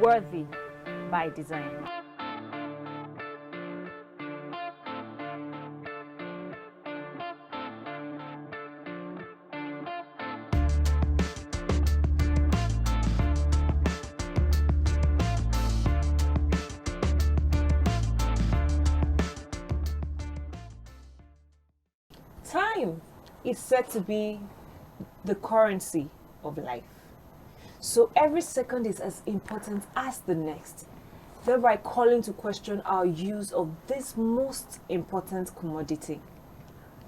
worthy by design. Time is said to be the currency of life. So every second is as important as the next, thereby calling to question our use of this most important commodity.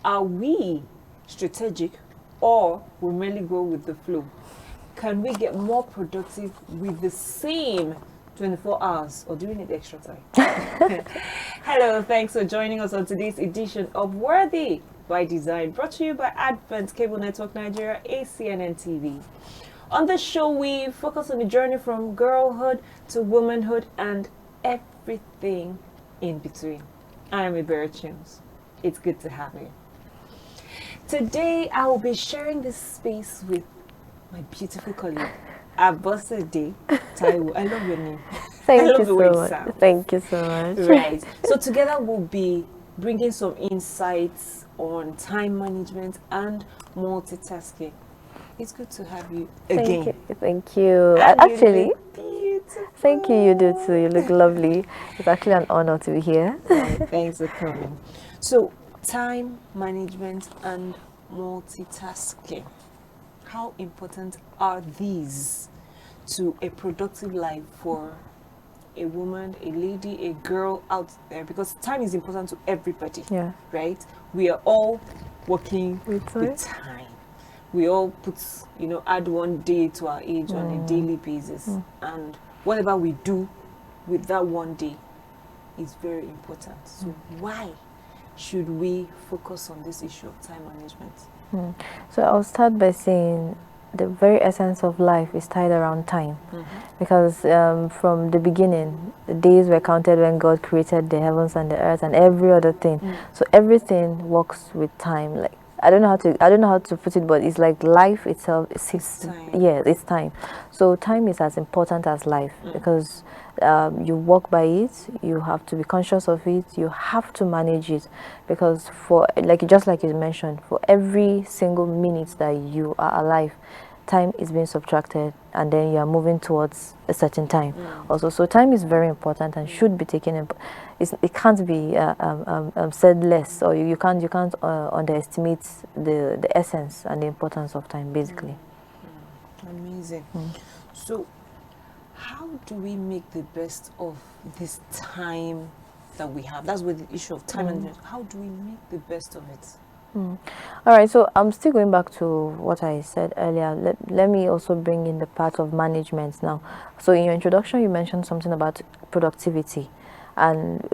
Are we strategic, or we merely go with the flow? Can we get more productive with the same 24 hours, or do we need extra time? Hello, thanks for joining us on today's edition of Worthy by Design, brought to you by Advent Cable Network Nigeria, ACNNTV. On this show, we focus on the journey from girlhood to womanhood and everything in between. I am Ibera Chims. It's good to have you. Today, I will be sharing this space with my beautiful colleague, Abosede Taiwo. I love your name. Thank you so much. Thank you so much. Right. So together we'll be bringing some insights on time management and multitasking. It's good to have you again. Thank you. Actually, thank you. You do too. You look lovely. It's actually an honor to be here. Right, thanks for coming. So, time management and multitasking. How important are these to a productive life for a woman, a lady, a girl out there? Because time is important to everybody. Yeah. Right? We are all working with time. We all put, add one day to our age on a daily basis. And whatever we do with that one day is very important. So why should we focus on this issue of time management? So I'll start by saying the very essence of life is tied around time. Because from the beginning, the days were counted when God created the heavens and the earth and every other thing. So everything works with time. Like, I don't know how to put it, but it's like life itself. It's time. So time is as important as life because you walk by it. You have to be conscious of it. You have to manage it because just like you mentioned, for every single minute that you are alive, time is being subtracted, and then you are moving towards a certain time. Also, so time is very important and should be taken. It can't be said less, or you can't underestimate the essence and the importance of time, basically. Amazing. So, how do we make the best of this time that we have? That's with the issue of time management. How do we make the best of it? All right, so I'm still going back to what I said earlier. Let me also bring in the part of management now. So in your introduction, you mentioned something about productivity, and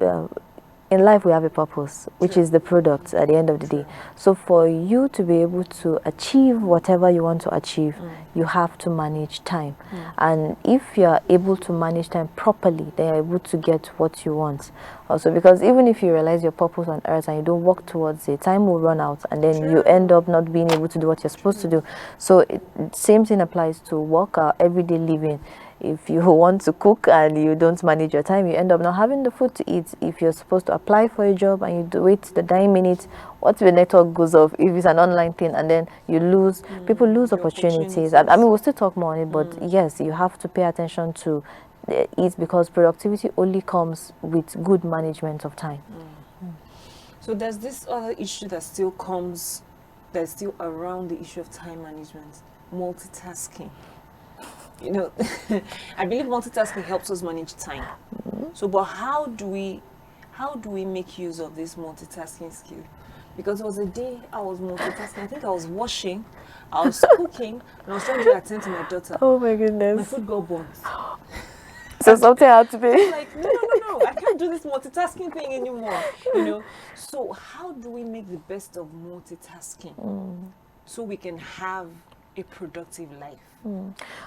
in life we have a purpose, which is the product at the end of the day. So for you to be able to achieve whatever you want to achieve, you have to manage time. And if you are able to manage time properly, then you're able to get what you want. Also, because even if you realize your purpose on earth and you don't work towards it, time will run out and then you end up not being able to do what you're supposed to do. So same thing applies to work, everyday living. If you want to cook and you don't manage your time, you end up not having the food to eat. If you're supposed to apply for a job and you wait the 9 minutes, what's the network goes off if it's an online thing, and then you lose, people lose opportunities. I mean, we'll still talk more on it, but yes, you have to pay attention to it because productivity only comes with good management of time. So there's this other issue that still that's still around the issue of time management, multitasking. I believe multitasking helps us manage time. So, but how do we make use of this multitasking skill? Because there was a day I was multitasking. I think I was washing, I was cooking, and I was trying to attend to my daughter. Oh my goodness! My food got burnt. So something had to be. Like no! I can't do this multitasking thing anymore. So how do we make the best of multitasking so we can have a productive life?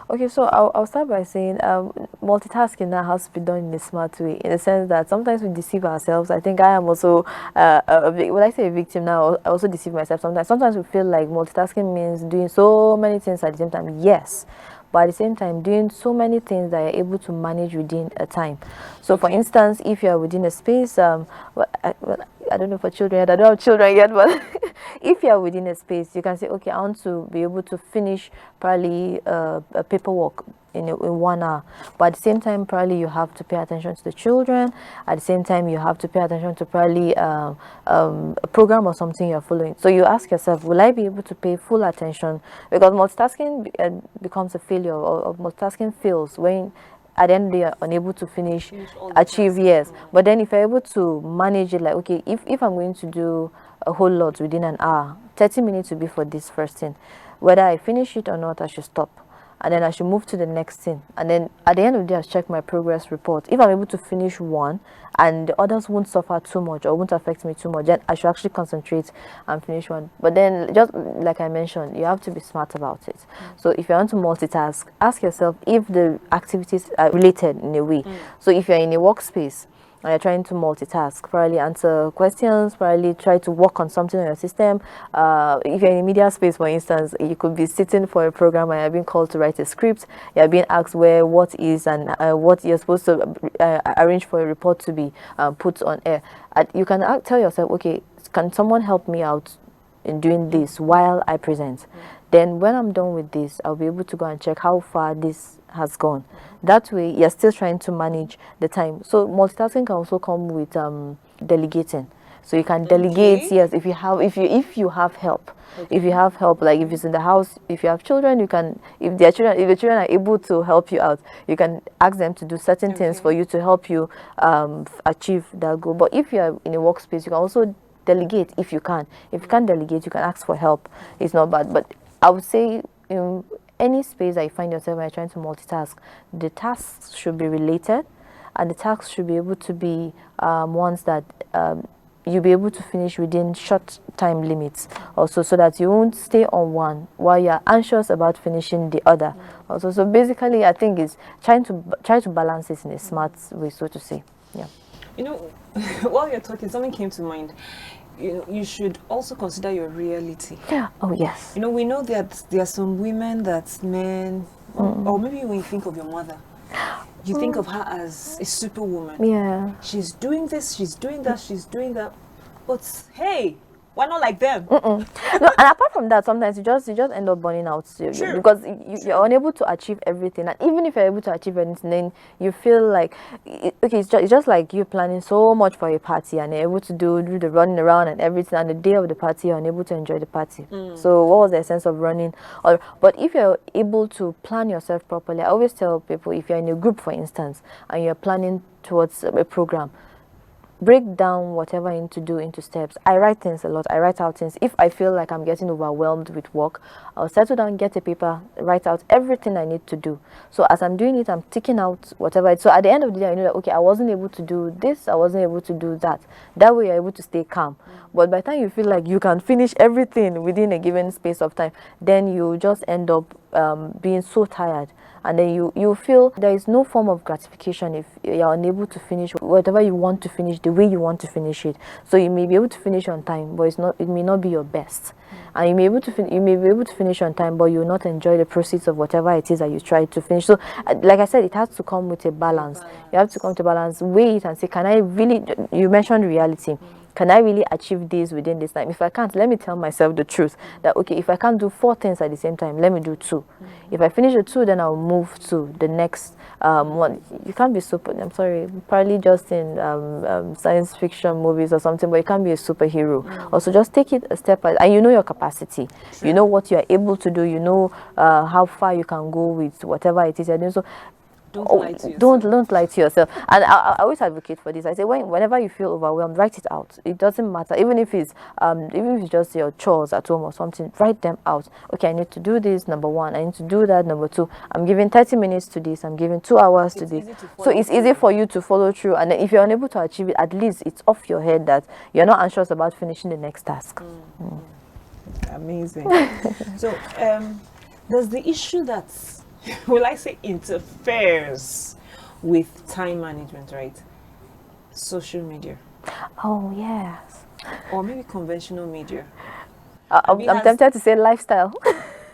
Okay, so I'll start by saying multitasking now has to be done in a smart way, in the sense that sometimes we deceive ourselves. I think I am also when I say a victim now, I also deceive myself sometimes. Sometimes we feel like multitasking means doing so many things at the same time. Yes, but at the same time doing so many things that you're able to manage within a time. So for instance, if you're within a space, I don't know for children yet, I don't have children yet, but if you're within a space, you can say, okay, I want to be able to finish probably a paperwork in 1 hour, but at the same time probably you have to pay attention to the children. At the same time you have to pay attention to probably a program or something you're following. So you ask yourself, will I be able to pay full attention? Because multitasking becomes a failure, or multitasking fails when at the end of the day you're unable to achieve. Yes, but then if you're able to manage it, like, okay, if I'm going to do a whole lot within an hour, 30 minutes will be for this first thing. Whether I finish it or not, I should stop, and then I should move to the next thing. And then at the end of the day, I'll check my progress report. If I'm able to finish one and the others won't suffer too much or won't affect me too much, then I should actually concentrate and finish one. But then, just like I mentioned, you have to be smart about it. So if you want to multitask, ask yourself if the activities are related in a way. So if you're in a workspace and you're trying to multitask, probably answer questions, probably try to work on something on your system. If you're in a media space, for instance, you could be sitting for a program and you're being called to write a script. You're being asked what is and what you're supposed to arrange for a report to be put on air. You can tell yourself, okay, can someone help me out in doing this while I present? Then when I'm done with this, I'll be able to go and check how far this has gone. That way you're still trying to manage the time. So multitasking can also come with delegating. So you can delegate, yes, if you have help. If you have help, like if it's in the house, if you have children, you can, if the children are able to help you out, you can ask them to do certain things for you to help you achieve that goal. But if you're in a workspace, you can also delegate if you can. If you can't delegate, you can ask for help. It's not bad. But I would say in any space that you find yourself when you're trying to multitask, the tasks should be related, and the tasks should be able to be ones that you'll be able to finish within short time limits, also, so that you won't stay on one while you're anxious about finishing the other. Also, so basically, I think it's try to balance it in a smart way, so to say. Yeah. You know, while you're talking, something came to mind. You should also consider your reality. Oh yes. You know, we know that there are some women that men, or maybe when you think of your mother, you think of her as a superwoman. Yeah. She's doing this, she's doing that, she's doing that. But hey, why not like them? No, and apart from that, sometimes you just end up burning out because you're unable to achieve everything. And even if you're able to achieve anything, then you feel like it's just like you're planning so much for a party and you're able to do the running around and everything, and the day of the party you're unable to enjoy the party. So what was the essence of running? But if you're able to plan yourself properly, I always tell people, if you're in a group, for instance, and you're planning towards a program, break down whatever you need to do into steps. I write things a lot. I write out things. If I feel like I'm getting overwhelmed with work, I'll settle down, get a paper, write out everything I need to do. So as I'm doing it, I'm ticking out whatever. So at the end of the day, I know that, okay, I wasn't able to do this, I wasn't able to do that. That way you're able to stay calm. But by the time you feel like you can finish everything within a given space of time, then you just end up being so tired. And then you feel there is no form of gratification if you're unable to finish whatever you want to finish the way you want to finish it. So you may be able to finish on time, but it may not be your best. And you may be able to finish on time, but you will not enjoy the proceeds of whatever it is that you try to finish. So like I said, it has to come with a balance. You have to come to balance, weigh it and say, can I really, you mentioned reality. Can I really achieve this within this time? If I can't, let me tell myself the truth that, okay, if I can't do 4 things at the same time, let me do 2. If I finish the 2, then I'll move to the next one. You can't be I'm sorry, probably just in science fiction movies or something, but you can't be a superhero. Also, just take it a step at, and you know your capacity. You know what you're able to do. You know how far you can go with whatever it is you're doing. So don't lie to yourself. Don't lie to yourself. And I always advocate for this. I say whenever you feel overwhelmed, write it out. It doesn't matter, even if it's just your chores at home or something. Write them out. Okay, I need to do this, number 1. I need to do that, number 2. I'm giving 30 minutes to this. I'm giving 2 hours to this. So it's easy for you to follow through. And then if you're unable to achieve it, at least it's off your head that you're not anxious about finishing the next task. Amazing. So there's the issue that's, will I say, interferes with time management, right? Social media. Oh, yes. Or maybe conventional media. I'm tempted to say lifestyle.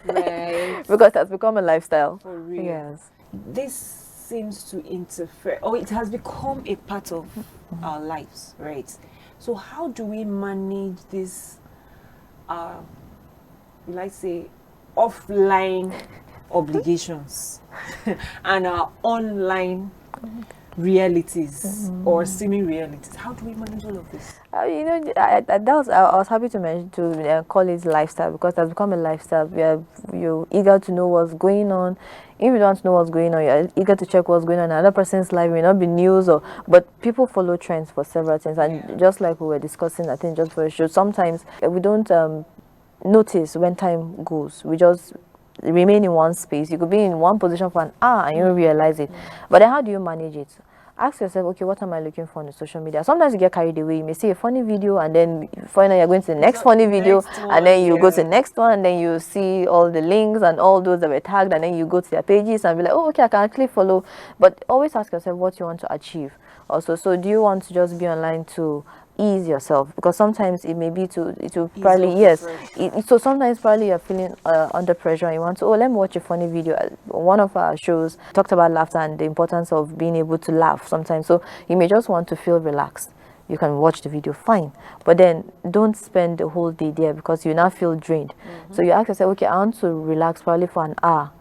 Right. Because that's become a lifestyle. For real. Yes. This seems to interfere, or it has become a part of our lives, right? So how do we manage this, let's say, offline obligations and our online realities or seeming realities? How do we manage all of this? I was happy to mention to call it lifestyle, because that's become a lifestyle. You're eager to know what's going on. If you don't know what's going on, you're eager to check what's going on in another person's life. It may not be news, but people follow trends for several things. And just like we were discussing, I think just for a show, sometimes we don't notice when time goes. We just remain in one space. You could be in one position for an hour and you don't realize it. But then how do you manage it? Ask yourself, okay, what am I looking for on the social media? Sometimes you get carried away. You may see a funny video and then finally you're going to the next funny video, and then you go to the next one, and then you see all the links and all those that were tagged, and then you go to their pages and be like, oh, okay, I can actually follow. But always ask yourself what you want to achieve also. So do you want to just be online to ease yourself? Because sometimes it may be it will probably, yes, so sometimes probably you're feeling under pressure and you want to, let me watch a funny video. One of our shows talked about laughter and the importance of being able to laugh sometimes. So you may just want to feel relaxed. You can watch the video, fine, but then don't spend the whole day there, because you now feel drained. So you ask yourself, okay, I want to relax probably for an hour.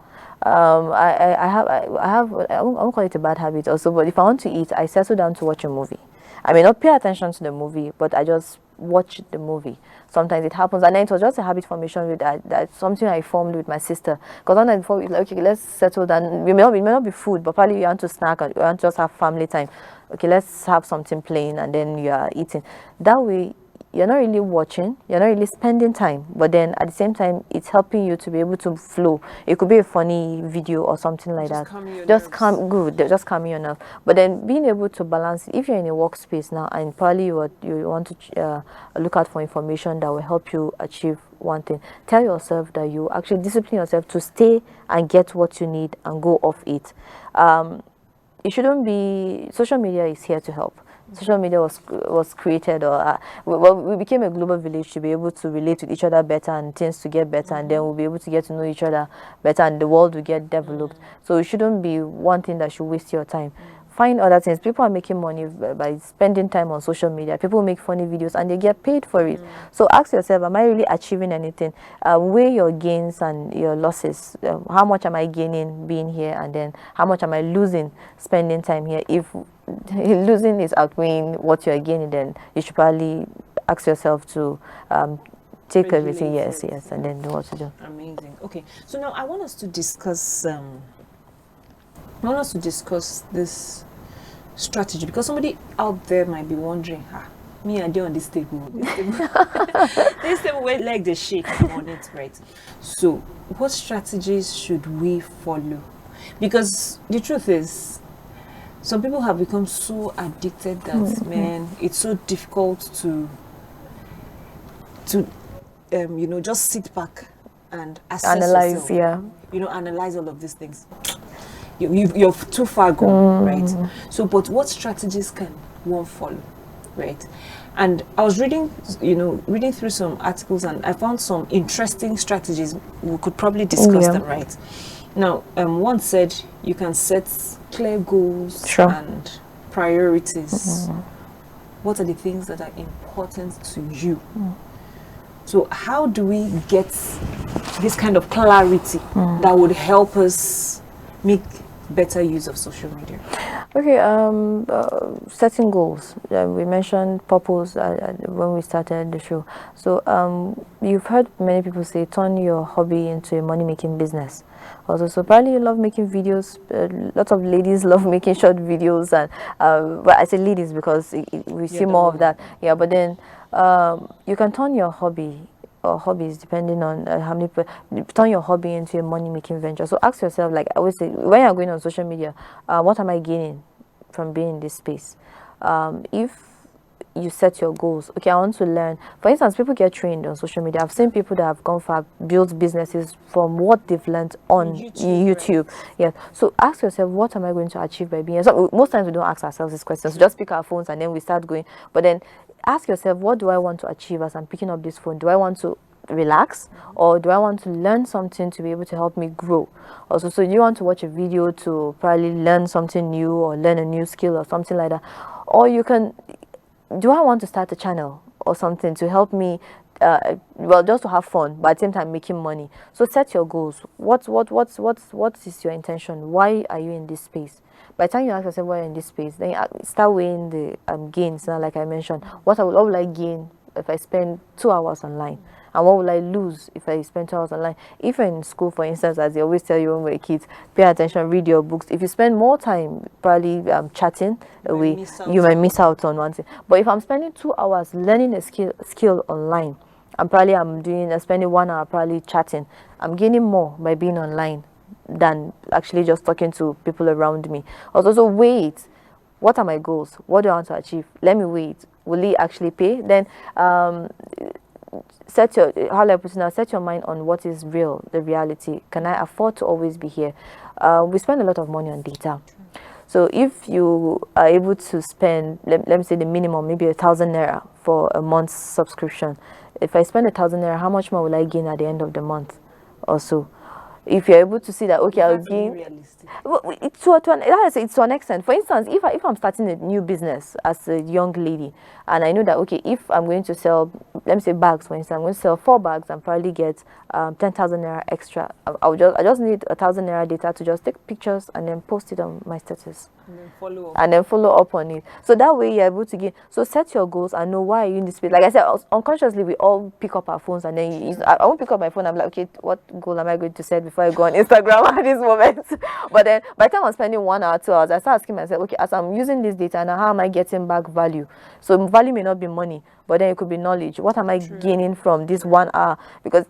I won't call it a bad habit also, but if I want to eat, I settle down to watch a movie. I may not pay attention to the movie, but I just watch the movie. Sometimes it happens, and then it was just a habit formation with that's something I formed with my sister. Because one night before, we like, okay, let's settle down. It may not be food, but probably you want to snack and you want to just have family time. Okay, let's have something plain, and then you are eating. That way, you're not really watching, you're not really spending time, but then at the same time, it's helping you to be able to flow. It could be a funny video or something like that. Just calming your nerves. But then being able to balance, if you're in a workspace now and probably you want to look out for information that will help you achieve one thing, tell yourself that you actually discipline yourself to stay and get what you need and go off it. It shouldn't be, social media is here to help. Social media was created, or we became a global village to be able to relate with each other better and things to get better, and then we'll be able to get to know each other better and the world will get developed. So it shouldn't be one thing that should waste your time. Find other things. People are making money by spending time on social media. People make funny videos and they get paid for it. So ask yourself, am I really achieving anything? Weigh your gains and your losses. How much am I gaining being here, and then how much am I losing spending time here? If losing is outweighing what you're gaining, then you should probably ask yourself to take everything, yes, and then know what to do. Amazing. Okay, so now I want us to discuss this strategy, because somebody out there might be wondering, me and you on this table, this table where like the shake on it, right? So what strategies should we follow? Because the truth is, some people have become so addicted that man, it's so difficult to just sit back and analyze yourself. Analyze all of these things. You're too far gone, right? So, but what strategies can one follow, right? And I was reading through some articles, and I found some interesting strategies. We could probably discuss them, right? Now, one said you can set clear goals and priorities. What are the things that are important to you? So how do we get this kind of clarity that would help us make better use of social media? Okay, setting goals. We mentioned purpose when we started the show. So you've heard many people say turn your hobby into a money-making business. Also, so probably you love making videos. Lots of ladies love making short videos, and but I say ladies because we see more of that. Yeah, but then you can turn your hobby or hobbies, depending on how many people, turn your hobby into a money-making venture. So ask yourself, like I always say, when you're going on social media, what am I gaining from being in this space? If you set your goals, okay, I want to learn. For instance, people get trained on social media. I've seen people that have gone far, built businesses from what they've learned on YouTube. Right. Yeah. So ask yourself, what am I going to achieve by being? So most times we don't ask ourselves these questions. We just pick our phones and then we start going. But then ask yourself, what do I want to achieve as I'm picking up this phone? Do I want to relax, or do I want to learn something to be able to help me grow? Also, so do you want to watch a video to probably learn something new or learn a new skill or something like that? Or you can, do I want to start a channel or something to help me, well, just to have fun, but at the same time making money? So set your goals. What is your intention? Why are you in this space? By the time you ask yourself why you're in this space, then you start weighing the gains. Now, like I mentioned, what will I gain if I spend 2 hours online? And what will I lose if I spend 2 hours online? If you're in school, for instance, as they always tell you when we're kids, pay attention, read your books. If you spend more time probably chatting away, you might miss out on one thing. But if I'm spending 2 hours learning a skill online, I'm spending 1 hour probably chatting, I'm gaining more by being online than actually just talking to people around me. Also, so wait, what are my goals? What do I want to achieve? Let me wait. Will it actually pay? Then set your mind on what is real, the reality. Can I afford to always be here? We spend a lot of money on data. So if you are able to spend, let me say the minimum, maybe 1,000 naira for a month's subscription. If I spend 1,000 naira, how much more will I gain at the end of the month or so? If you're able to see that, okay, I'll gain. Well, it's to an extent. For instance, if I'm starting a new business as a young lady, and I know that, okay, if I'm going to sell, let me say bags, for instance, I'm going to sell 4 bags and probably get 10,000 naira extra. I just need 1,000 naira data to just take pictures and then post it on my status. And then follow up on it. So that way you're able to get. So set your goals and know why are you in this space. Like I said, unconsciously we all pick up our phones, and then I won't pick up my phone. I'm like, okay, what goal am I going to set before I go on Instagram at this moment? But then by the time I'm spending 1 hour, 2 hours, I start asking myself, okay, as I'm using this data now, how am I getting back value? So value may not be money, but then it could be knowledge. What am I gaining from this 1 hour? Because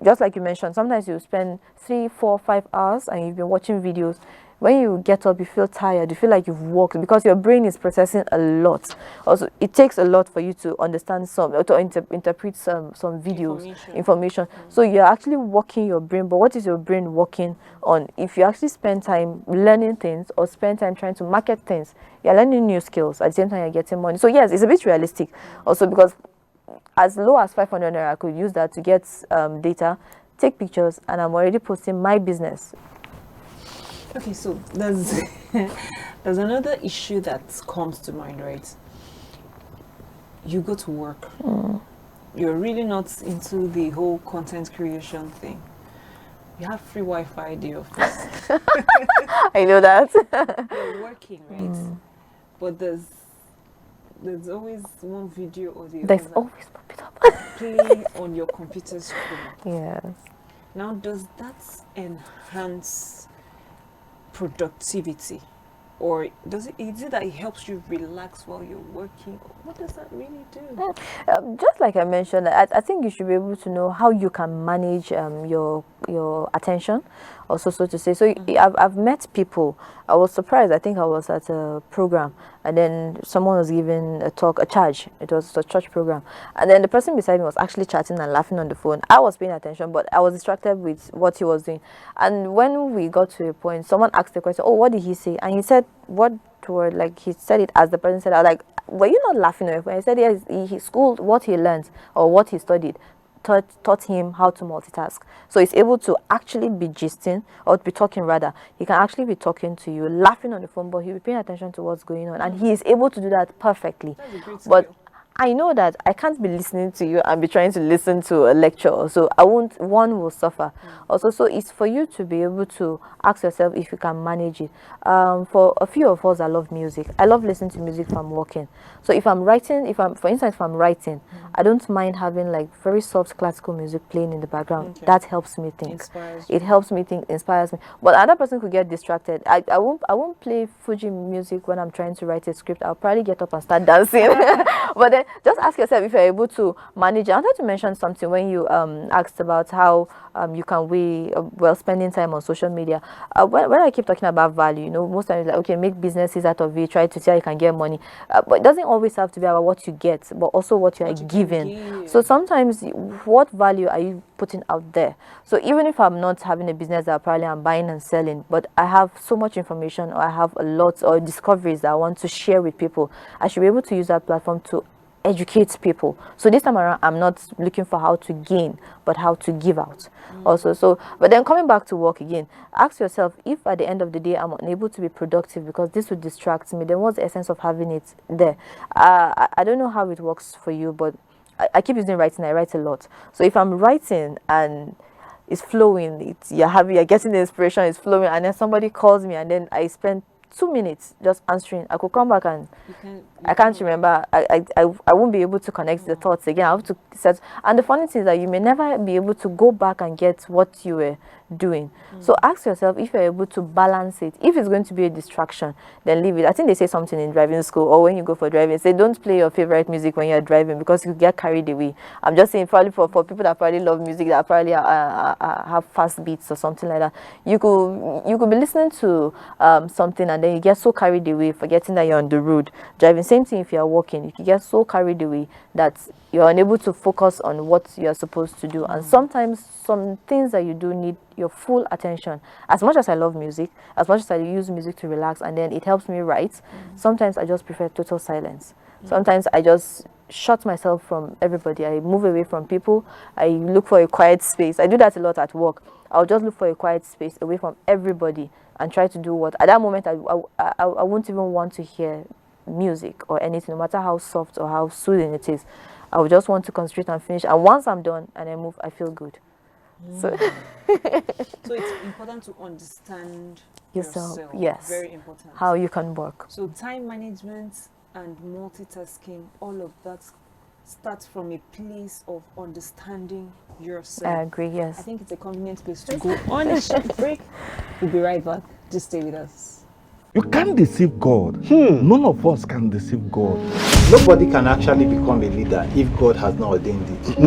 just like you mentioned, sometimes you spend 3, 4, 5 hours and you've been watching videos. When you get up, you feel tired, you feel like you've walked, because your brain is processing a lot. Also, it takes a lot for you to understand interpret some videos, information. So you're actually working your brain, but what is your brain working on? If you actually spend time learning things or spend time trying to market things, you're learning new skills, at the same time you're getting money. So yes, it's a bit realistic also, because as low as 500 naira, I could use that to get data, take pictures, and I'm already posting my business. Okay, so there's another issue that comes to mind, right? You go to work. You're really not into the whole content creation thing. You have free Wi-Fi at the office. I know that. You're working, right? But there's always one video or the There's other always one playing on your computer screen. Yes. Now, does that enhance productivity, or is it that it helps you relax while you're working? What does that really do? Just like I mentioned, I think you should be able to know how you can manage your attention, also, so to say. So I've met people. I was surprised. I think I was at a program, and then someone was giving a charge. It was a church program, and then the person beside me was actually chatting and laughing on the phone. I was paying attention, but I was distracted with what he was doing. And when we got to a point, someone asked the question, "Oh, what did he say?" And he said, "What word?" Like he said it as the person said. I was like, "Were you not laughing?" When I said, "Yes, he schooled what he learned or what he studied." Taught him how to multitask, so he's able to actually be gisting, or be talking rather. He can actually be talking to you, laughing on the phone, but he'll be paying attention to what's going on, and he is able to do that perfectly. That's a great skill. But I know that I can't be listening to you and be trying to listen to a lecture, so one will suffer. Also, so it's for you to be able to ask yourself if you can manage it. For a few of us, I love music. I love listening to music if I'm working. So if I'm writing, for instance, if I'm writing, I don't mind having like very soft classical music playing in the background. Okay. That helps me think. It helps me think, inspires me. But another person could get distracted. I won't play Fuji music when I'm trying to write a script. I'll probably get up and start dancing. But then just ask yourself if you're able to manage. I wanted to mention something when you asked about how you can weigh spending time on social media. When I keep talking about value, most times like, okay, make businesses out of it, try to see how you can get money. But it doesn't always have to be about what you get, but also what you are giving. So sometimes, what value are you putting out there? So even if I'm not having a business that probably I'm buying and selling, but I have so much information, or I have a lot or discoveries that I want to share with people, I should be able to use that platform to educate people. So this time around, I'm not looking for how to gain, but how to give out also. So, but then coming back to work again, ask yourself, if at the end of the day I'm unable to be productive because this would distract me, then what's the essence of having it there? I don't know how it works for you, but I keep using writing. I write a lot. So if I'm writing and it's flowing, you're getting the inspiration, it's flowing, and then somebody calls me and then I spend 2 minutes just answering, I could come back and I can't remember. I won't be able to connect the thoughts again. I have to set. And the funny thing is that you may never be able to go back and get what you were doing. So ask yourself if you're able to balance it. If it's going to be a distraction, then leave it. I think they say something in driving school or when you go for driving, say don't play your favorite music when you're driving because you get carried away. I'm just saying, probably for people that probably love music, that probably have fast beats or something like that. You could be listening to something and then you get so carried away, forgetting that you're on the road driving. Same thing if you're walking, you can get so carried away that you're unable to focus on what you're supposed to do. And sometimes some things that you do need your full attention. As much as I love music, as much as I use music to relax and then it helps me write, sometimes I just prefer total silence. Sometimes I just shut myself from everybody. I move away from people. I look for a quiet space. I do that a lot at work. I'll just look for a quiet space away from everybody and try to do what at that moment I won't even want to hear music or anything, no matter how soft or how soothing it is. I would just want to concentrate and finish, and once I'm done and I move, I feel good. So So it's important to understand yourself, yourself. yes. Very important. How you can work. So time management and multitasking, all of that starts from a place of understanding yourself. I agree, I yes. think it's a convenient place to go on a short break. We'll be right back. Just stay with us. You can't deceive God. None of us can deceive God. Nobody can actually become a leader if God has not ordained it.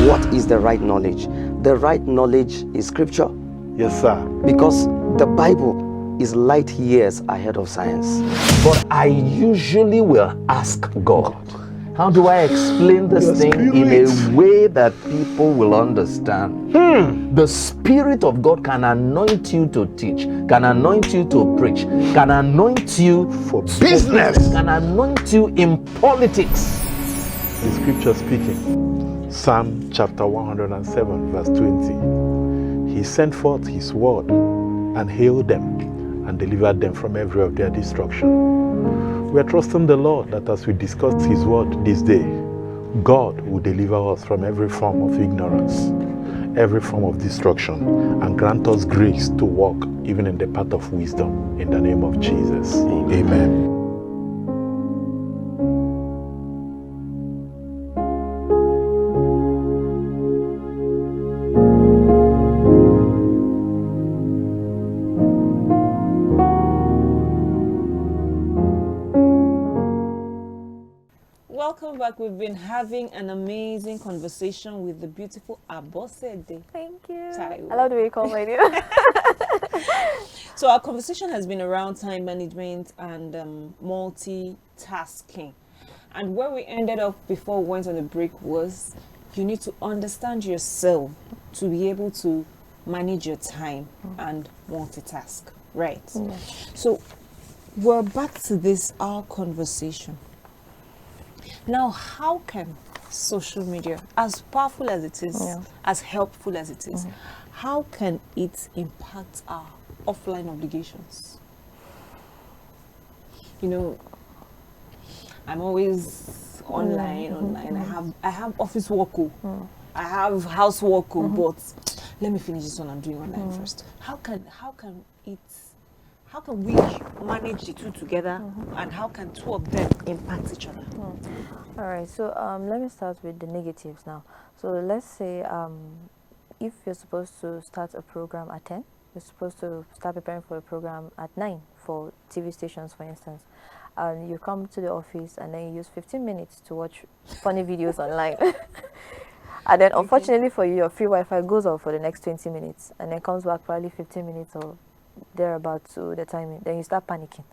What is the right knowledge? The right knowledge is scripture, Yes, sir. because the Bible is light years ahead of science. But I usually will ask God, how do I explain this thing in a way that people will understand? The Spirit of God can anoint you to teach, can anoint you to preach, can anoint you For business. can anoint you in politics. The scripture speaking. Psalm chapter 107 verse 20. He sent forth his word and healed them and delivered them from every of their destruction. We are trusting the Lord that as we discuss his word this day, God will deliver us from every form of ignorance, every form of destruction, and grant us grace to walk even in the path of wisdom in the name of Jesus. Amen. Welcome back. We've been having an amazing conversation with the beautiful Abosede. Thank you. Taiwo. I love the way you call my name. So our conversation has been around time management and multitasking. And where we ended up before we went on the break was you need to understand yourself to be able to manage your time and multitask, right? So we're back to this, our conversation. Now, how can social media, as powerful as it is, as helpful as it is, how can it impact our offline obligations? You know, I'm always online. I have office work, I have house work, but let me finish this one I'm doing online first. How can we manage the two together, and how can two of them impact each other? All right, so let me start with the negatives now. So let's say if you're supposed to start a program at 10, you're supposed to start preparing for a program at 9 for TV stations, for instance. And you come to the office and then you use 15 minutes to watch funny videos online. And then unfortunately for you, your free Wi-Fi goes off for the next 20 minutes and then comes back probably 15 minutes or thereabout to the timing. Then you start panicking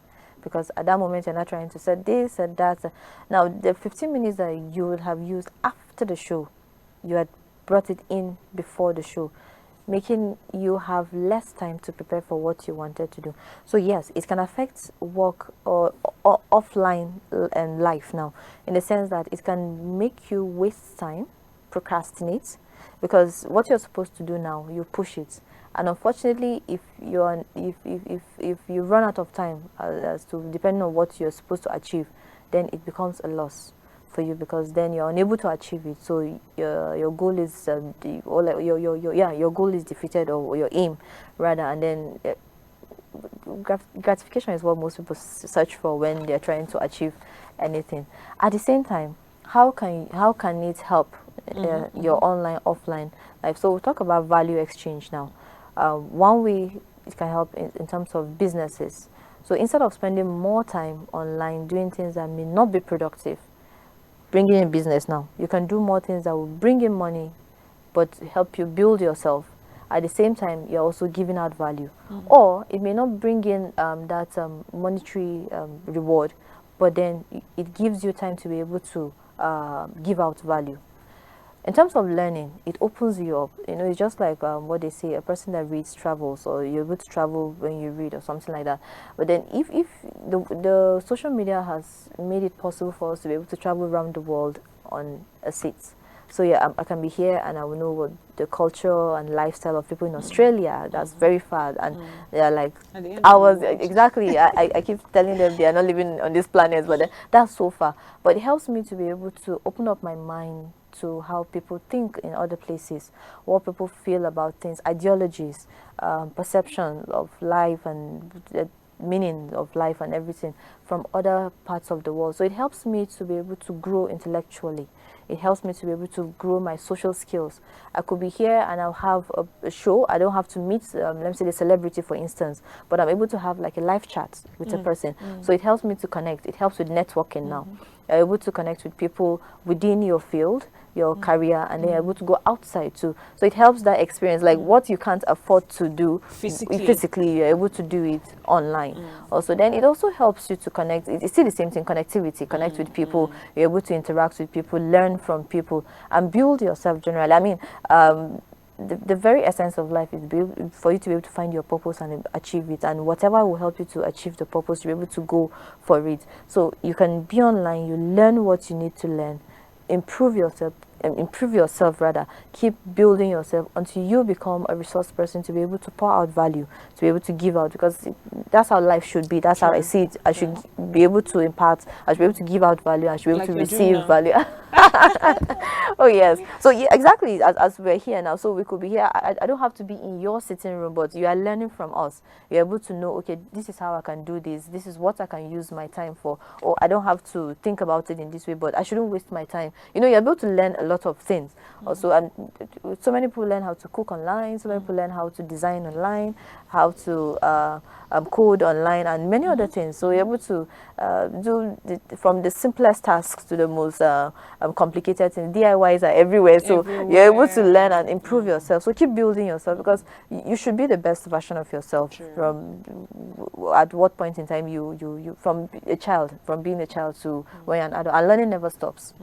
because at that moment you're not trying to set this and that. Now the 15 minutes that you would have used after the show, you had brought it in before the show, making you have less time to prepare for what you wanted to do. So yes, it can affect work or offline and life now, in the sense that it can make you waste time, procrastinate, because what you're supposed to do now, you push it. And unfortunately, if you run out of time as to depending on what you're supposed to achieve, then it becomes a loss for you, because then you're unable to achieve it. So your goal is your goal is defeated, or your aim rather. And then gratification is what most people search for when they're trying to achieve anything. At the same time, how can it help your online offline life? So we'll talk about value exchange now. One way it can help in terms of businesses. So instead of spending more time online doing things that may not be productive, bringing in business now, you can do more things that will bring in money but help you build yourself. At the same time, you're also giving out value. Or it may not bring in that monetary reward, but then it gives you time to be able to give out value. In terms of learning, it opens you up. You know, it's just like what they say, a person that reads travels, or you're able to travel when you read, or something like that. But then if the social media has made it possible for us to be able to travel around the world on a seat. So yeah, I can be here and I will know what the culture and lifestyle of people in Australia, that's very far, and they are like hours. Exactly. I keep telling them they are not living on this planet, but that's so far. But it helps me to be able to open up my mind to how people think in other places, what people feel about things, ideologies, perception of life, and the meaning of life and everything from other parts of the world. So it helps me to be able to grow intellectually. It helps me to be able to grow my social skills. I could be here and I'll have a show. I don't have to meet, let me say, the celebrity, for instance, but I'm able to have like a live chat with a person. So it helps me to connect. It helps with networking now. You're able to connect with people within your field, your career, and then you're able to go outside too. So it helps that experience, like what you can't afford to do physically, you're able to do it online. Also, then it also helps you to connect. It's still the same thing, connectivity, connect with people, you're able to interact with people, learn from people, and build yourself generally. I mean, the very essence of life is for you to be able to find your purpose and achieve it, and whatever will help you to achieve the purpose, you're able to go for it. So you can be online, you learn what you need to learn, improve yourself rather, keep building yourself until you become a resource person to be able to pour out value, to be able to give out, because that's how life should be. That's how I see it. I should be able to impart, I should be able to give out value, I should be able to receive value. Oh yes. So yeah, exactly, as we're here now, so we could be here. I don't have to be in your sitting room, but you are learning from us. You're able to know, okay, this is how I can do this is what I can use my time for, or I don't have to think about it in this way, but I shouldn't waste my time. You know, you're able to learn a lot of things. Also, and so many people learn how to cook online, so many people learn how to design online, how to code online, and many other things. So you're able to do from the simplest tasks to the most complicated things. DIYs are everywhere, so you're able to learn and improve yourself. So keep building yourself, because you should be the best version of yourself. From at what point in time you from being a child to when you're an adult, and learning never stops.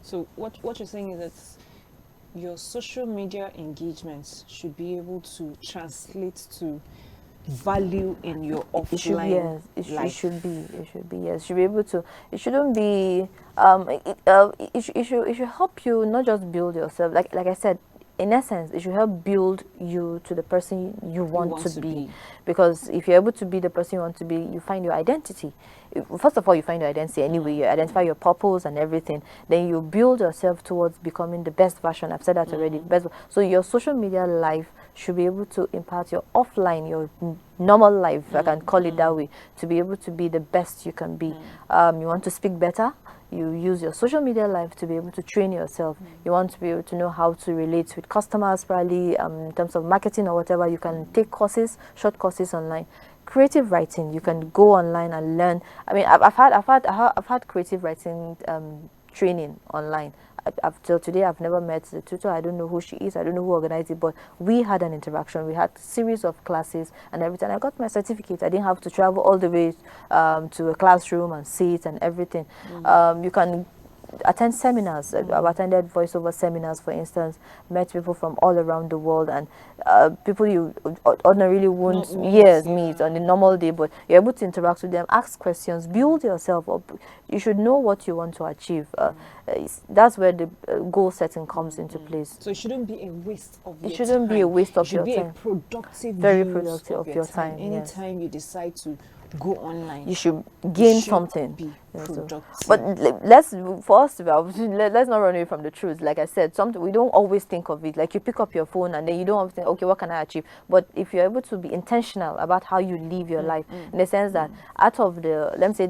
So what you're saying is that your social media engagements should be able to translate to value in your offline life. It should be, yes. You should be able to, it shouldn't be, it should help you not just build yourself, like I said, in essence, it should help build you to the person you want to be. Because if you're able to be the person you want to be, you find your identity. First of all, you find your identity anyway. You identify your purpose and everything. Then you build yourself towards becoming the best version. I've said that already. So your social media life should be able to impart your offline, your normal life, if I can call it that way, to be able to be the best you can be. You want to speak better? You use your social media life to be able to train yourself. You want to be able to know how to relate with customers, probably in terms of marketing or whatever. You can take courses, short courses online. Creative writing, you can go online and learn. I mean, I've had creative writing training online. Till today, I've never met the tutor. I don't know who she is. I don't know who organized it, but we had an interaction. We had a series of classes and everything. I got my certificate. I didn't have to travel all the way to a classroom and sit and everything. You can attend seminars. I've attended voiceover seminars, for instance, met people from all around the world, and people you ordinarily won't meet on a normal day, but you're able to interact with them, ask questions, build yourself up. You should know what you want to achieve. That's where the goal setting comes into place. So it shouldn't be a waste of your time. It shouldn't be a waste of your time. It should be a productive Very use productive of your time. Anytime you decide to go online, you should gain something. Be productive. But let's not run away from the truth. Like I said, something we don't always think of it. Like you pick up your phone and then you don't think, okay, what can I achieve? But if you're able to be intentional about how you live your life, in the sense that out of the, let me say,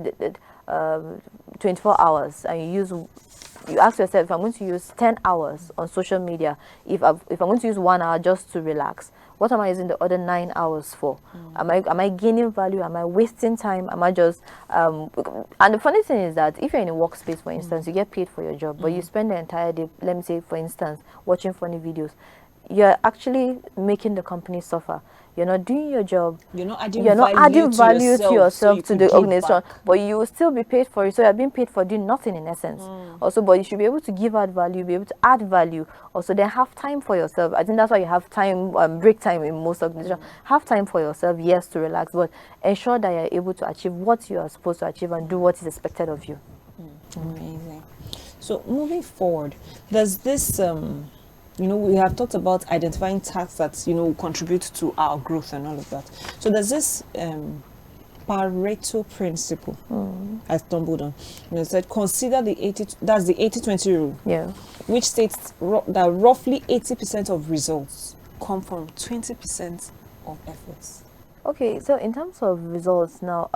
24 hours, and you ask yourself, if I'm going to use 10 hours on social media, if I'm going to use 1 hour just to relax, what am I using the other 9 hours for? Am I gaining value? Am I wasting time? Am I just and the funny thing is that if you're in a workspace, for instance, you get paid for your job, but you spend the entire day, let me say, for instance, watching funny videos, you're actually making the company suffer. You're not doing your job. You're not adding value to yourself, to the organization, but you will still be paid for it. So you're being paid for doing nothing in essence. Also, but you should be able to give out value, be able to add value. Also, then have time for yourself. I think that's why you have time, break time in most organizations. Have time for yourself, yes, to relax, but ensure that you're able to achieve what you are supposed to achieve and do what is expected of you. Amazing. So moving forward, there's this we have talked about identifying tasks that, contribute to our growth and all of that. So there's this Pareto principle I stumbled on. It said, consider the 80-20 rule. Yeah. Which states that roughly 80% of results come from 20% of efforts. Okay, so in terms of results now,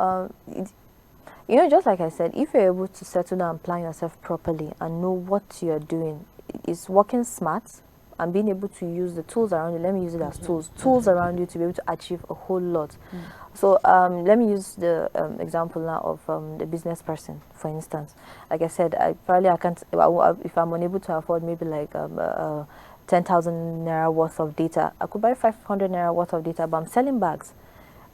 just like I said, if you're able to settle down and plan yourself properly and know what you're doing, it's working smart and being able to use the tools around you. Let me use it as tools around you to be able to achieve a whole lot. So let me use the example now of the business person, for instance. Like I said, I can't, if I'm unable to afford maybe like 10,000 naira worth of data, I could buy 500 naira worth of data, but I'm selling bags.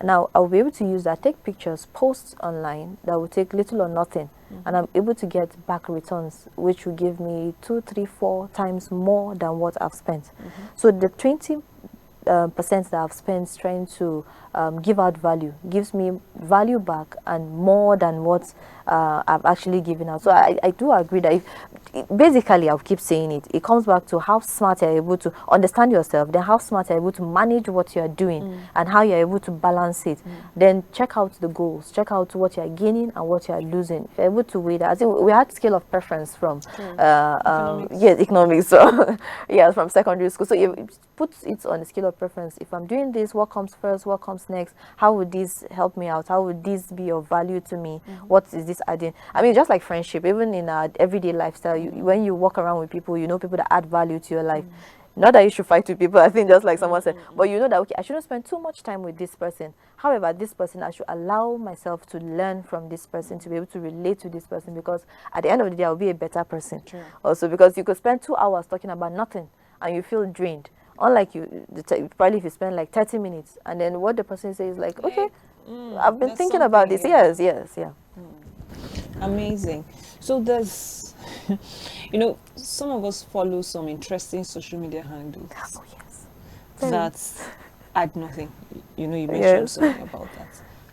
Now I'll be able to use that, take pictures, post online that will take little or nothing, and I'm able to get back returns, which will give me 2, 3, 4 times more than what I've spent. So the 20% that I've spent trying to give out value gives me value back and more than what I've actually given out. So I do agree that basically, I'll keep saying it, it comes back to how smart you're able to understand yourself, then how smart you're able to manage what you're doing and how you're able to balance it. Then check out the goals, check out what you're gaining and what you're losing. If you're able to weigh that, I think we had scale of preference from economics. So yeah, from secondary school. So you put it on the scale of preference. If I'm doing this, what comes first, what comes next? How would this help me out? How would this be of value to me? What is this adding? I mean, just like friendship, even in our everyday lifestyle, when you walk around with people, you know people that add value to your life. Not that you should fight with people, I think, just like someone said, but you know that, okay, I shouldn't spend too much time with this person. However, this person, I should allow myself to learn from this person, to be able to relate to this person, because at the end of the day, I'll be a better person. Also, because you could spend 2 hours talking about nothing and you feel drained. Unlike probably if you spend like 30 minutes and then what the person says is like, okay, I've been thinking about this. Yes. Amazing. So there's, some of us follow some interesting social media handles. Oh, yes. That add nothing. You mentioned something about that.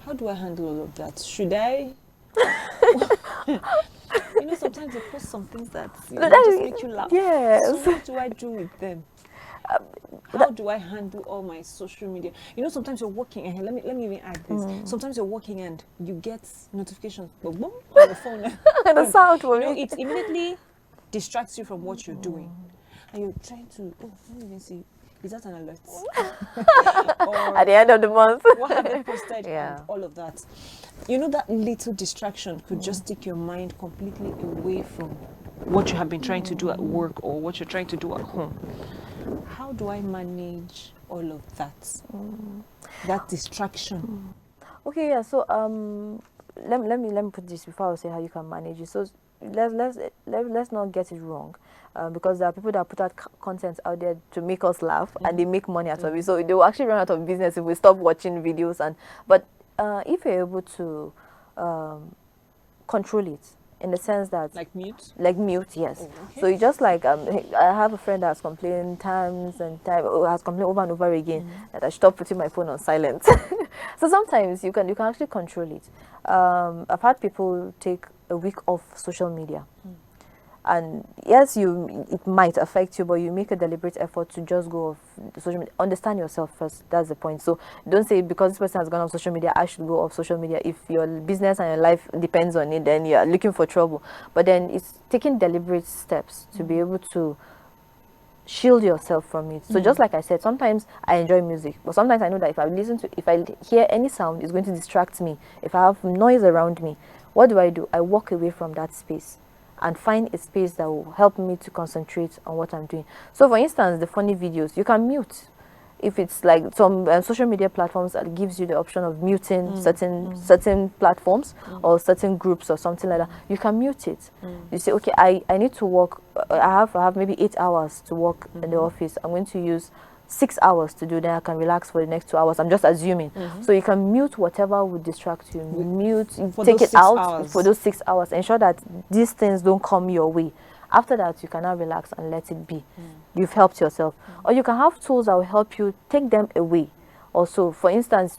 How do I handle all of that? Should I? Sometimes they post some things that just make you laugh. Yes. So what do I do with them? How do I handle all my social media? Sometimes you're working, and let me even add this. Sometimes you're working and you get notifications, boom, boom, on the phone. And the sound, it immediately distracts you from what you're doing, and you're trying to. Oh, let me even see. Is that an alert? Or at the end of the month, what have they posted? And all of that. That little distraction could just take your mind completely away from what you have been trying to do at work or what you're trying to do at home. How do I manage all of that? That distraction. Okay, yeah. So let me put this before I say how you can manage it. So let's not get it wrong, because there are people that put out content out there to make us laugh and they make money out of it. So they will actually run out of business if we stop watching videos. But if you're able to control it, in the sense that Like mute? like mute, yes. Oh, okay. So you just like I have a friend that has complained times and time has complained over and over again that I stop putting my phone on silent. So sometimes you can actually control it. I've had people take a week off social media. And yes, it might affect you, but you make a deliberate effort to just go off the social media. Understand yourself first. That's the point. So don't say because this person has gone off social media, I should go off social media. If your business and your life depends on it, then you are looking for trouble. But then it's taking deliberate steps to be able to shield yourself from it. So just like I said, sometimes I enjoy music, but sometimes I know that if I hear any sound, it's going to distract me. If I have noise around me, what do? I walk away from that space and find a space that will help me to concentrate on what I'm doing. So for instance, the funny videos, you can mute. If it's like some social media platforms that gives you the option of muting certain platforms or certain groups or something like that, you can mute it. You say, okay, I need to work, I have maybe 8 hours to work in the office. I'm going to use 6 hours to do, then I can relax for the next 2 hours. I'm just assuming. So you can mute whatever would distract you. Take it out for those 6 hours. Ensure that these things don't come your way. After that, you can now relax and let it be. You've helped yourself. Or you can have tools that will help you take them away. Also, for instance,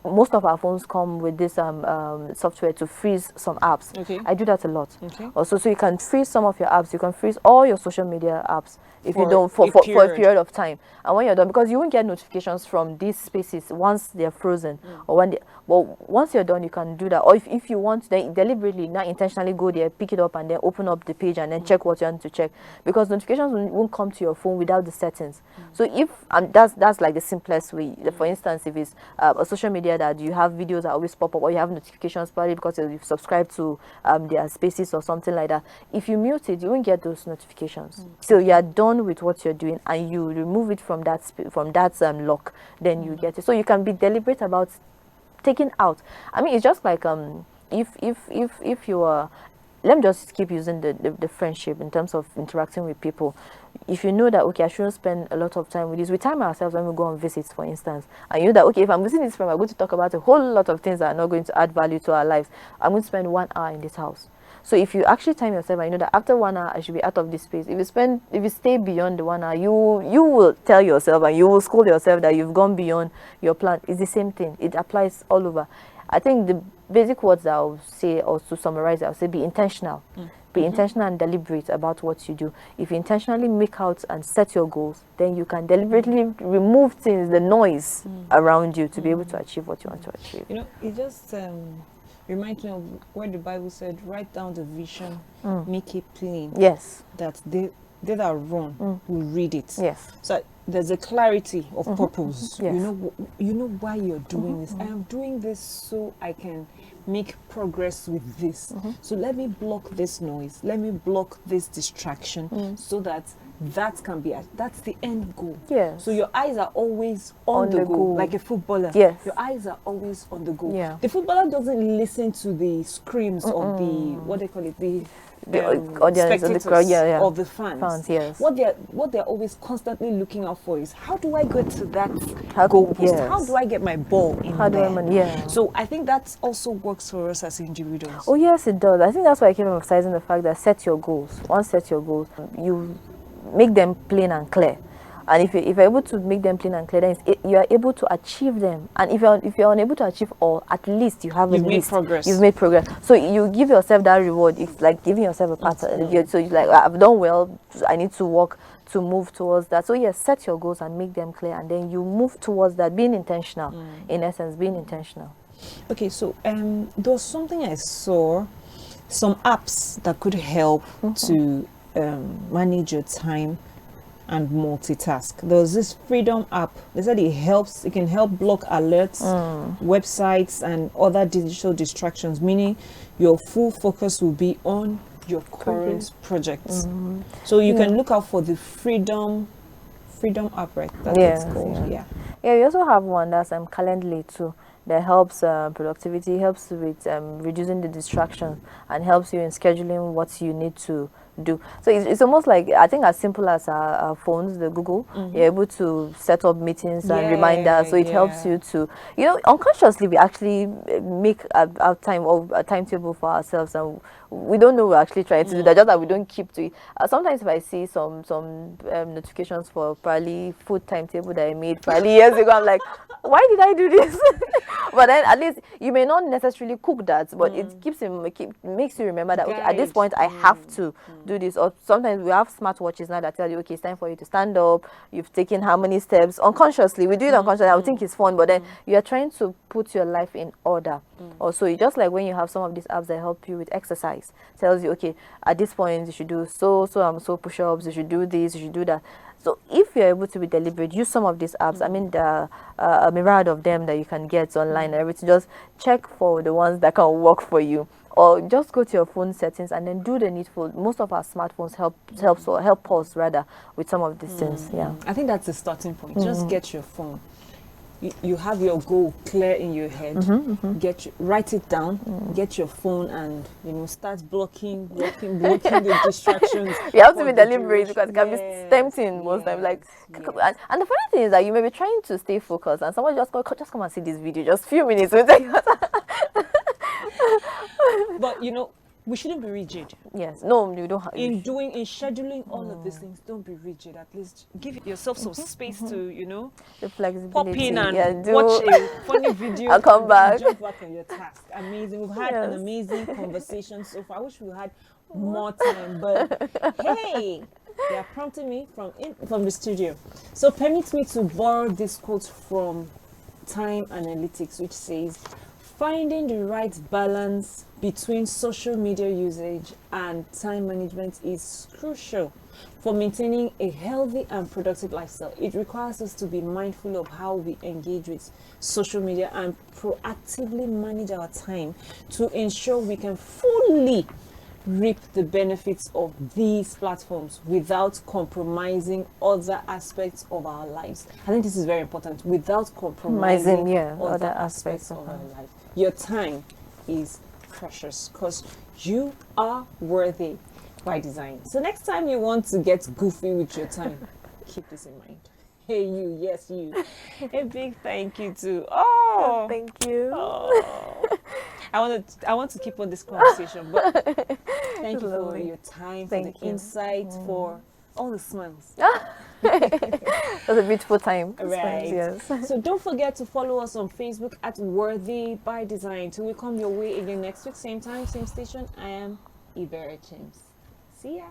most of our phones come with this software to freeze some apps. Okay. I do that a lot. Okay. Also, so you can freeze some of your apps. You can freeze all your social media apps if you don't for a period of time. And when you're done, because you won't get notifications from these spaces once they're frozen or when but once you're done, you can do that. Or if you want, then deliberately, not intentionally go there, pick it up and then open up the page and then check what you want to check. Because notifications won't come to your phone without the settings. So if that's like the simplest way. For instance, if it's a social media that you have videos that always pop up or you have notifications probably because you've subscribed to their spaces or something like that. If you mute it, you won't get those notifications. So you are done with what you're doing and you remove it from that lock, then you get it. So you can be deliberate about taking out. I mean, it's just like if you are, let me just keep using the friendship in terms of interacting with people. If you know that, okay, I shouldn't spend a lot of time with this, we time ourselves when we go on visits, for instance. And you know that, okay, if I'm visiting this friend, I'm going to talk about a whole lot of things that are not going to add value to our lives. I'm going to spend 1 hour in this house. So if you actually time yourself, and you know that after 1 hour, I should be out of this space. If you stay beyond the 1 hour, you will tell yourself and you will scold yourself that you've gone beyond your plan. It's the same thing. It applies all over. I think the basic words that I'll say, or to summarize, I'll say be intentional. Be intentional and deliberate about what you do. If you intentionally make out and set your goals, then you can deliberately remove things, the noise around you to be able to achieve what you want to achieve. You know, it just reminds me of where the Bible said, write down the vision, make it plain. Yes. That they that run will read it. Yes. So there's a clarity of purpose. Yes. You know why you're doing this. I am doing this so I can make progress with this. So let me block this noise. Let me block this distraction so that can be that's the end goal. Yes. So your eyes are always on the goal, like a footballer. Yes. Your eyes are always on the goal. Yeah. The footballer doesn't listen to the screams of the what they call it, the audience, spectators the crowd, or the fans. Yes. What they're always constantly looking out for is how do I get to that goal post? Yes. How do I get my ball in there? Yeah. So I think that also works for us as individuals. Oh yes, it does. I think that's why I keep emphasizing the fact that set your goals. Once set your goals, you make them plain and clear. And if you're able to make them plain and clear, then you are able to achieve them. And if you're unable to achieve all, at least you've made progress. You've made progress. So you give yourself that reward. It's like giving yourself a pat. So you're like, I've done well. I need to work to move towards that. So yes, set your goals and make them clear, and then you move towards that. Being intentional, in essence, being intentional. Okay, so there was something I saw, some apps that could help to manage your time and multitask. There was this Freedom app. They said it can help block alerts, websites, and other digital distractions, meaning your full focus will be on your current projects. So you can look out for the Freedom app, right? That's what it's called. Yeah. Yeah, we also have one that's Calendly too. that helps productivity, helps with reducing the distraction, and helps you in scheduling what you need to do. So it's almost like, I think, as simple as our phones, the Google, you're able to set up meetings and reminders. So it helps you to, unconsciously we actually make our time or a timetable for ourselves, and we don't know we're actually trying to do that, just that we don't keep to it. Sometimes if I see some notifications for probably food timetable that I made probably years ago, I'm like, why did I do this? But then at least you may not necessarily cook that, but it makes you remember that, okay, at this point I have to do this. Or sometimes we have smartwatches now that tell you, okay, it's time for you to stand up, you've taken how many steps. Unconsciously, we do it unconsciously. I would think it's fun, but then you are trying to put your life in order. Also, it's just like when you have some of these apps that help you with exercise, tells you, okay, at this point you should do so push-ups, you should do this, you should do that. So if you're able to be deliberate, use some of these apps. I mean, there are a myriad of them that you can get online and everything. Just check for the ones that can work for you, or just go to your phone settings and then do the needful. Most of our smartphones help us rather with some of these things. Yeah, I think that's the starting point. Just get your phone. You have your goal clear in your head. Write it down. Get your phone and start blocking the distractions. You have to be deliberate because it can be tempting most times. Like, and the funny thing is that you may be trying to stay focused, and someone just come and see this video, just a few minutes. But we shouldn't be rigid. Yes, no, you don't. In scheduling all of these things, don't be rigid. At least give yourself some space to, the flexibility. pop in and watch a funny video. I'll come back. Jump back on your task. Amazing. We've had an amazing conversation so far. I wish we had more time, but hey, they are prompting me from the studio. So permit me to borrow this quote from Time Analytics, which says, "Finding the right balance between social media usage and time management is crucial for maintaining a healthy and productive lifestyle. It requires us to be mindful of how we engage with social media and proactively manage our time to ensure we can fully reap the benefits of these platforms without compromising other aspects of our lives." I think this is very important. Without compromising other aspects of our life. Your time is precious because you are worthy by design. So next time you want to get goofy with your time, keep this in mind. Hey you, yes you. A big thank you to thank you. I want to keep on this conversation, but thank you for your time, for the insights, for all the smiles. It was a beautiful time. Right. Yes. So don't forget to follow us on Facebook at Worthy by Design. Till we come your way again next week, same time, same station. I am Ibera James. See ya.